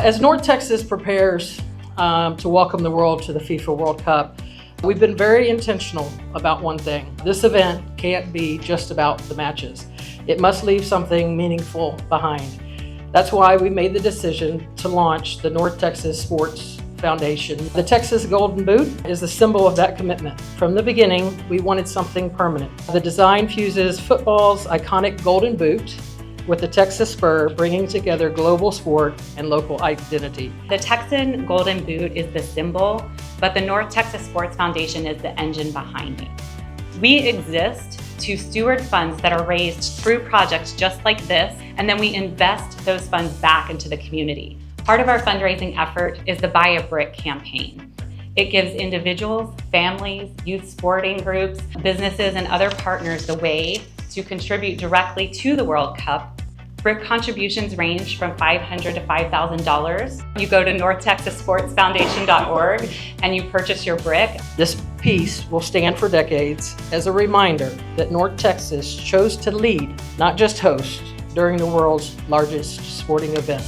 As North Texas prepares to welcome the world to the FIFA World Cup, we've been very intentional about one thing. This event can't be just about the matches. It must leave something meaningful behind. That's why we made the decision to launch the North Texas Sports Foundation. The Texas Golden Boot is the symbol of that commitment. From the beginning, we wanted something permanent. The design fuses football's iconic golden boot with the Texas Spur, bringing together global sport and local identity. The Texan Golden Boot is the symbol, but the North Texas Sports Foundation is the engine behind it. We exist to steward funds that are raised through projects just like this, and then we invest those funds back into the community. Part of our fundraising effort is the Buy a Brick campaign. It gives individuals, families, youth sporting groups, businesses, and other partners the way to contribute directly to the World Cup. Brick contributions range from $500 to $5,000. You go to northtexassportsfoundation.org and you purchase your brick. This piece will stand for decades as a reminder that North Texas chose to lead, not just host, during the world's largest sporting event.